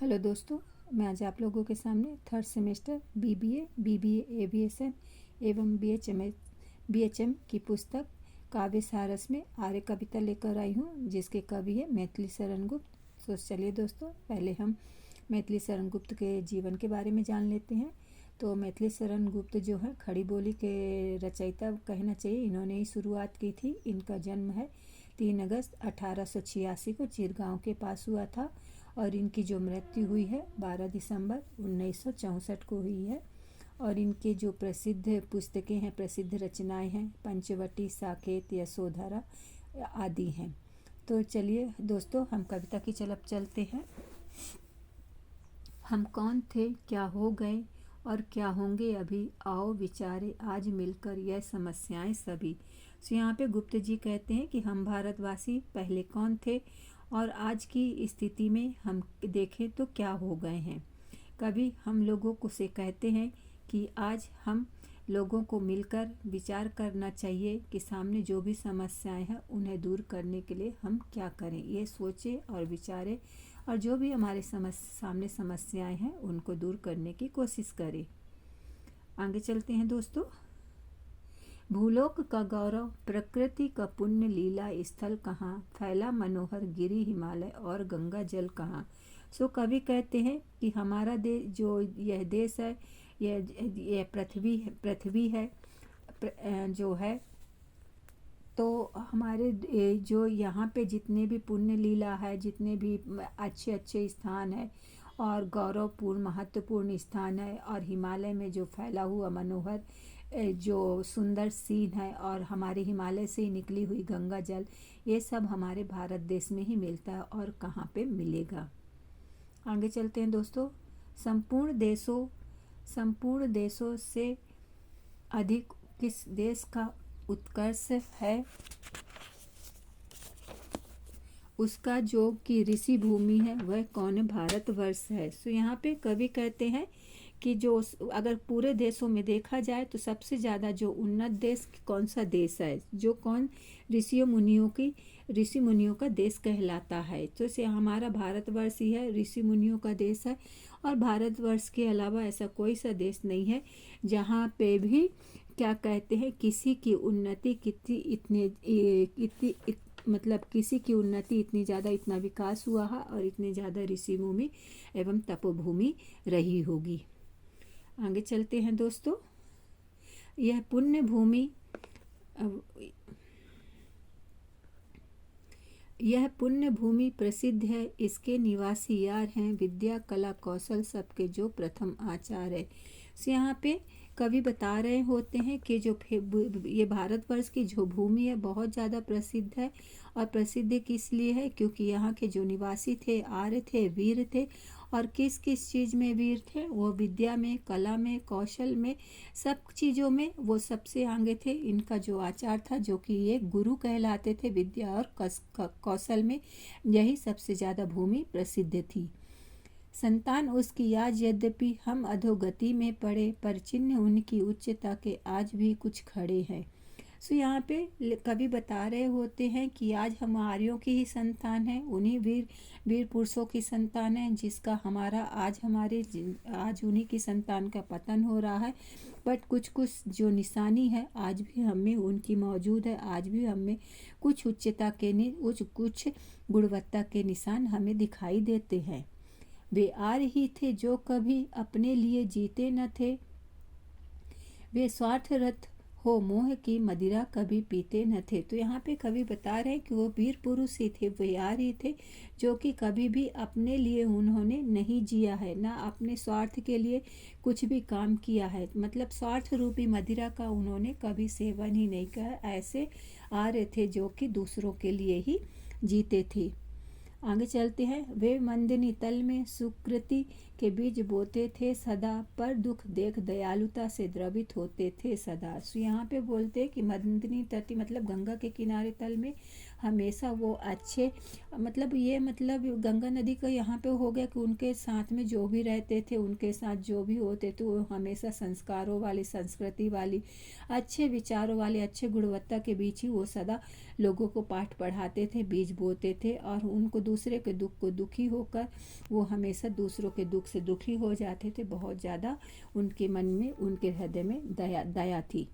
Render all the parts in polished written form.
Hello दोस्तों, मैं आज आप लोगों के सामने थर्ड सेमेस्टर बीबीए एविएशन एवं बीएचएम की पुस्तक काव्य सारस में आर्य कविता लेकर आई हूँ, जिसके कवि है मैथिली शरण गुप्त। तो चलिए दोस्तों, पहले हम मैथिली शरण गुप्त के जीवन के बारे में जान लेते हैं। तो मैथिली शरण गुप्त जो है खड़ी बोली के रचयिता कहना चाहिए, इन्होंने ही शुरुआत की थी। इनका जन्म है 3 अगस्त 1886 को चिरगांव के पास हुआ था और इनकी जो मृत्यु हुई है 12 दिसंबर 1964 को हुई है। और इनके जो प्रसिद्ध पुस्तकें हैं, प्रसिद्ध रचनाएं हैं, पंचवटी, साकेत, यशोधरा आदि हैं। तो चलिए दोस्तों, हम कविता की तरफ चलते हैं। हम कौन थे, क्या हो गए और क्या होंगे अभी, आओ विचारे आज मिलकर यह समस्याएं सभी। तो यहाँ पे गुप्त जी कहते हैं कि हम भारतवासी पहले कौन थे और आज की स्थिति में हम देखें तो क्या हो गए हैं। कभी हम लोगों को से कहते हैं कि आज हम लोगों को मिलकर विचार करना चाहिए कि सामने जो भी समस्याएं हैं उन्हें दूर करने के लिए हम क्या करें। ये सोचें और विचारें और जो भी हमारे सामने समस्याएं हैं उनको दूर करने की कोशिश करें। आगे चलते हैं दोस्तों। भूलोक का गौरव, प्रकृति का पुण्य लीला स्थल कहाँ, फैला मनोहर गिरि हिमालय और गंगा जल कहाँ। सो कवि कहते हैं कि हमारा देश, जो यह देश है, यह पृथ्वी है जो है, तो हमारे जो यहाँ पे जितने भी पुण्य लीला है, जितने भी अच्छे अच्छे स्थान है और गौरवपूर्ण महत्वपूर्ण स्थान है, और हिमालय में जो फैला हुआ मनोहर जो सुंदर सीन है, और हमारे हिमालय से ही निकली हुई गंगा जल, ये सब हमारे भारत देश में ही मिलता है और कहाँ पे मिलेगा। आगे चलते हैं दोस्तों। संपूर्ण देशों से अधिक किस देश का उत्कर्ष है, उसका जो कि ऋषि भूमि है वह कौन, भारतवर्ष है। सो यहाँ पे कवि कहते हैं कि जो अगर पूरे देशों में देखा जाए तो सबसे ज़्यादा जो उन्नत देश कौन सा देश है, जो कौन ऋषि मुनियों का देश कहलाता है। तो इसे हमारा भारतवर्ष ही है, ऋषि मुनियों का देश है। और भारतवर्ष के अलावा ऐसा कोई सा देश नहीं है जहाँ पे भी क्या कहते हैं किसी की उन्नति मतलब किसी की उन्नति इतनी ज़्यादा, इतना विकास हुआ है और इतनी ज़्यादा ऋषि भूमि एवं तपोभूमि रही होगी। आगे चलते हैं दोस्तों। यह पुण्य भूमि प्रसिद्ध है, इसके निवासी यार हैं, विद्या कला कौशल सबके जो प्रथम आचार है। तो यहाँ पे कवि बता रहे होते हैं कि जो ये भारतवर्ष की जो भूमि है बहुत ज़्यादा प्रसिद्ध है। और प्रसिद्ध किस लिए है, क्योंकि यहाँ के जो निवासी थे, आर्य थे, वीर थे। और किस किस चीज़ में वीर थे, वो विद्या में, कला में, कौशल में, सब चीज़ों में वो सबसे आगे थे। इनका जो आचार था, जो कि ये गुरु कहलाते थे विद्या और कौशल में, यही सबसे ज़्यादा भूमि प्रसिद्ध थी। संतान उसकी आज यद्यपि हम अधोगति में पड़े, पर चिन्ह उनकी उच्चता के आज भी कुछ खड़े हैं। सो यहाँ पे कवि बता रहे होते हैं कि आज हम आर्यों की ही संतान है, उन्हीं वीर पुरुषों की संतान है, जिसका आज उन्हीं की संतान का पतन हो रहा है। बट कुछ जो निशानी है आज भी हमें उनकी मौजूद है। आज भी हमें कुछ उच्चता के कुछ गुणवत्ता के निशान हमें दिखाई देते हैं। वे आर्य ही थे जो कभी अपने लिए जीते न थे, वे स्वार्थरत हो मोह की मदिरा कभी पीते न थे। तो यहाँ पे कवि बता रहे हैं कि वो वीर पुरुष ही थे, वे आर्य ही थे जो कि कभी भी अपने लिए उन्होंने नहीं जिया है, ना अपने स्वार्थ के लिए कुछ भी काम किया है। मतलब स्वार्थ रूपी मदिरा का उन्होंने कभी सेवन ही नहीं किया। ऐसे आर्य थे जो कि दूसरों के लिए ही जीते थे। आगे चलते हैं। वे मंदिनी तल में सुकृति के बीज बोते थे सदा, पर दुख देख दयालुता से द्रवित होते थे सदा। सो यहाँ पे बोलते हैं कि मंदिनी तटी मतलब गंगा के किनारे तल में हमेशा वो अच्छे मतलब ये मतलब गंगा नदी का यहाँ पे हो गया कि उनके साथ में जो भी रहते थे, उनके साथ जो भी होते थे, वो हमेशा संस्कारों वाली, संस्कृति वाली, अच्छे विचारों वाले, अच्छे गुणवत्ता के बीच ही वो सदा लोगों को पाठ पढ़ाते थे, बीज बोते थे, और उनको दूसरे के दुख को दुखी होकर वो हमेशा दूसरों के दुख से दुखी हो जाते थे। बहुत ज़्यादा उनके मन में, उनके हृदय में दया दया थी।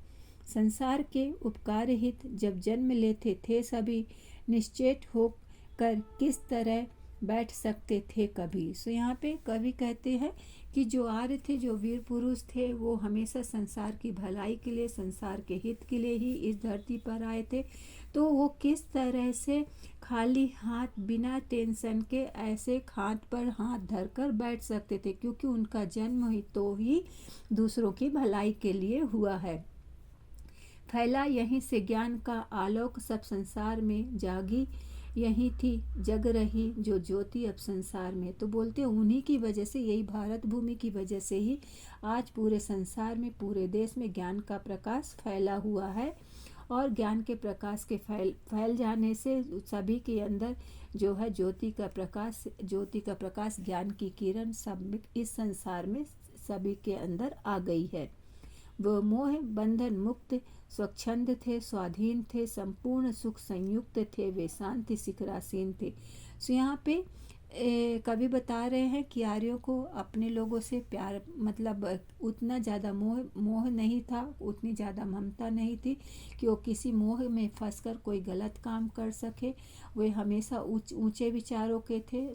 संसार के उपकार हित जब जन्म लेते थे सभी, निश्चेत होकर किस तरह बैठ सकते थे कभी। सो यहाँ पे कवि कहते हैं कि जो आर्य थे, जो वीर पुरुष थे, वो हमेशा संसार की भलाई के लिए, संसार के हित के लिए ही इस धरती पर आए थे। तो वो किस तरह से खाली हाथ बिना टेंशन के ऐसे हाथ पर हाथ धरकर बैठ सकते थे, क्योंकि उनका जन्म ही तो ही दूसरों की भलाई के लिए हुआ है। फैला यहीं से ज्ञान का आलोक सब संसार में, जागी यही थी जग रही जो ज्योति अब संसार में। तो बोलते हैं उन्हीं की वजह से, यही भारत भूमि की वजह से ही आज पूरे संसार में, पूरे देश में ज्ञान का प्रकाश फैला हुआ है। और ज्ञान के प्रकाश के फैल जाने से सभी के अंदर जो है ज्योति का प्रकाश ज्ञान की किरण सब इस संसार में सभी के अंदर आ गई है। वो मोह बंधन मुक्त स्वच्छंद थे, स्वाधीन थे, संपूर्ण सुख संयुक्त थे, वे शांति शिखरासीन थे। सो यहाँ पे कवि बता रहे हैं कि आर्यों को अपने लोगों से प्यार, मतलब उतना ज़्यादा मोह नहीं था, उतनी ज़्यादा ममता नहीं थी कि वो किसी मोह में फंसकर कोई गलत काम कर सके। वे हमेशा ऊंचे विचारों के थे,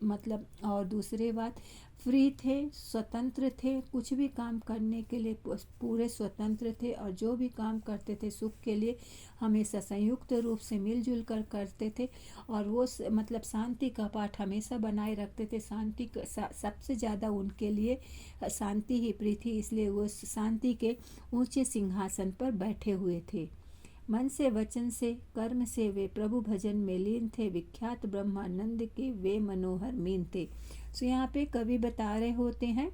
मतलब, और दूसरी बात फ्री थे, स्वतंत्र थे, कुछ भी काम करने के लिए पूरे स्वतंत्र थे, और जो भी काम करते थे सुख के लिए हमेशा संयुक्त रूप से मिलजुल कर करते थे। और वो मतलब शांति का पाठ हमेशा बनाए रखते थे। शांति सबसे ज़्यादा उनके लिए शांति ही प्रिय थी, इसलिए वो शांति के ऊंचे सिंहासन पर बैठे हुए थे। मन से, वचन से, कर्म से वे प्रभु भजन में लीन थे, विख्यात ब्रह्मानंद के वे मनोहर मीन थे। सो यहाँ पे कवि बता रहे होते हैं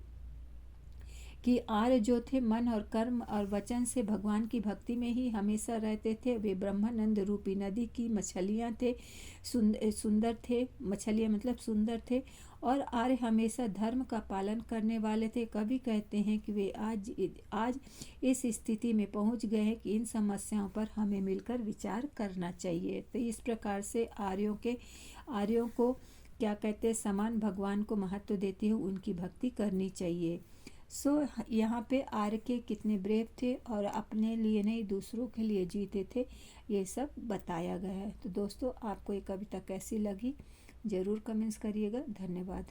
कि आर्य जो थे मन और कर्म और वचन से भगवान की भक्ति में ही हमेशा रहते थे। वे ब्रह्मानंद रूपी नदी की मछलियाँ थे, सुंदर थे, मछलियाँ मतलब सुंदर थे, और आर्य हमेशा धर्म का पालन करने वाले थे। कवि कहते हैं कि वे आज इस स्थिति में पहुंच गए हैं कि इन समस्याओं पर हमें मिलकर विचार करना चाहिए। तो इस प्रकार से आर्यों को क्या कहते हैं, समान भगवान को महत्व देते हुए उनकी भक्ति करनी चाहिए। यहाँ पे आर्य के कितने ब्रेव थे और अपने लिए नहीं दूसरों के लिए जीते थे, ये सब बताया गया है। तो दोस्तों, आपको ये कविता कैसी लगी ज़रूर कमेंट्स करिएगा। धन्यवाद।